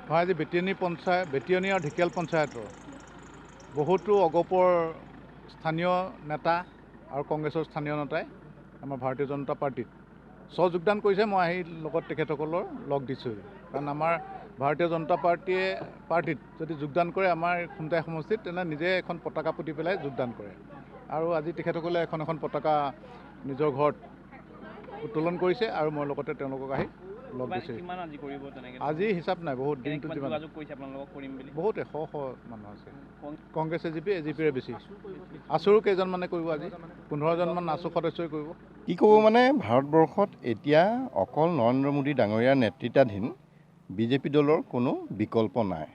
হয়, আজি বেটিয়নী আৰু ঢেকিয়াল পঞ্চায়তৰ বহুতো অগপৰ স্থানীয় নেতা আৰু কংগ্ৰেছৰ স্থানীয় নেতাই আমাৰ ভাৰতীয় জনতা পাৰ্টিত যোগদান কৰিছে। মই আহি লগত তেখেতসকলৰ লগ দিছোঁ, কাৰণ আমাৰ ভাৰতীয় জনতা পাৰ্টিত যদি যোগদান কৰে আমাৰ খুমটাই সমষ্টিত, তেনে নিজে এখন পতাকা পুতি পেলাই যোগদান কৰে। আৰু আজি তেখেতসকলে এখন পতাকা নিজৰ ঘৰত উত্তোলন কৰিছে আৰু মই লগতে তেওঁলোকক আহি লগ দিছোঁ। আজি হিচাপ নাই, বহুত দিনটো বহুত শ মানুহ আছে। কংগ্ৰেছ এজিপিৰে বেছি। আছুৰো কেইজনমানে কৰিব, আজি 15জনমান আছু সদস্যই কৰিব। কি ক'ব মানে, ভাৰতবৰ্ষত এতিয়া অকল নৰেন্দ্ৰ মোদী ডাঙৰীয়াৰ নেতৃত্বাধীন বিজেপি দলৰ কোনো বিকল্প নাই,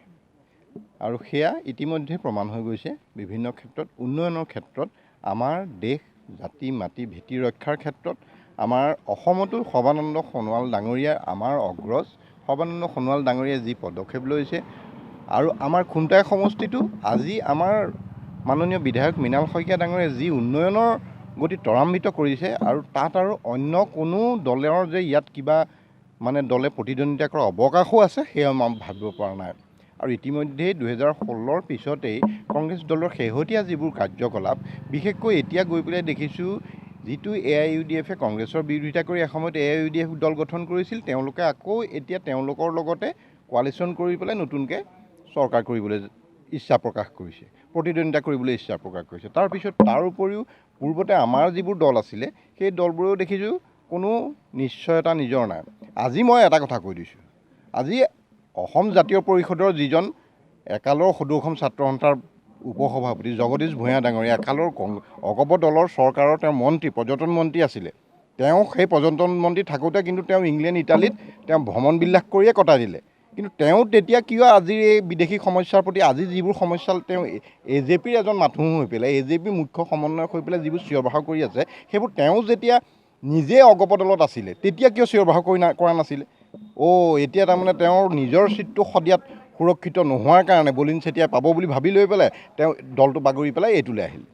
আৰু সেয়া ইতিমধ্যে প্ৰমাণ হৈ গৈছে। বিভিন্ন ক্ষেত্ৰত, উন্নয়নৰ ক্ষেত্ৰত, আমাৰ দেশ জাতি মাটি ভেটি ৰক্ষাৰ ক্ষেত্ৰত আমাৰ অসমতো সৰ্বানন্দ সোণোৱাল ডাঙৰীয়া আমাৰ অগ্ৰজ। সৰ্বানন্দ সোণোৱাল ডাঙৰীয়াই যি পদক্ষেপ লৈছে, আৰু আমাৰ খুমটাই সমষ্টিটো আজি আমাৰ মাননীয় বিধায়ক মৃণাল শইকীয়া ডাঙৰীয়াই যি উন্নয়নৰ গতি ত্বৰান্বিত কৰিছে, আৰু তাত আৰু অন্য কোনো দলৰ যে ইয়াত কিবা দলে প্ৰতিদ্বন্দ্বিতা কৰাৰ অৱকাশো আছে, সেয়া মই ভাবিব পৰা নাই। আৰু ইতিমধ্যেই 2016 পিছতেই কংগ্ৰেছ দলৰ শেহতীয়া যিবোৰ কাৰ্যকলাপ, বিশেষকৈ এতিয়া গৈ পেলাই দেখিছোঁ, যিটো AIUDFে কংগ্ৰেছৰ বিৰোধিতা কৰি এসময়ত AIUDF দল গঠন কৰিছিল, তেওঁলোকে আকৌ এতিয়া তেওঁলোকৰ লগতে কোৱালিশ্যন কৰি পেলাই নতুনকৈ চৰকাৰ কৰিবলৈ ইচ্ছা প্ৰকাশ কৰিছে, প্ৰতিদ্বন্দ্বিতা কৰিবলৈ ইচ্ছা প্ৰকাশ কৰিছে। তাৰ উপৰিও পূৰ্বতে আমাৰ যিবোৰ দল আছিলে, সেই দলবোৰেও দেখিছোঁ কোনো নিশ্চয়তা নিজৰ নাই। আজি মই এটা কথা কৈ দিছোঁ, আজি অসম জাতীয় পৰিষদৰ যিজন একালৰ সদৌ অসম ছাত্ৰ সন্থাৰ উপসভাপতি জগদীশ ভূঞা ডাঙৰীয়া, একালৰ অগপ দলৰ চৰকাৰৰ তেওঁ মন্ত্ৰী, পৰ্যটন মন্ত্ৰী আছিলে। তেওঁ সেই পৰ্যটন মন্ত্ৰী থাকোঁতে কিন্তু তেওঁ ইংলেণ্ড ইটালীত তেওঁ ভ্ৰমণ বিলাস কৰিয়ে কটাই দিলে। কিন্তু তেওঁ তেতিয়া কিয় আজিৰ এই বিদেশী সমস্যাৰ প্ৰতি, আজি যিবোৰ সমস্যা তেওঁ AJPৰ এজন মানুহ হৈ পেলাই, AJP মুখ্য সমন্বয়ক হৈ পেলাই যিবোৰ চিঞৰ বাখৰ কৰি আছে, সেইবোৰ তেওঁ যেতিয়া নিজে অগপ দলত আছিলে তেতিয়া কিয় চিঞৰ বাখৰ কৰা নাছিলে? এতিয়া তাৰমানে তেওঁৰ নিজৰ চিটটো সদিয়াত সুৰক্ষিত নোহোৱাৰ কাৰণে বলিন চেতিয়াই পাব বুলি ভাবি লৈ পেলাই তেওঁ দলটো বাগৰি পেলাই এইটোলৈ আহিল।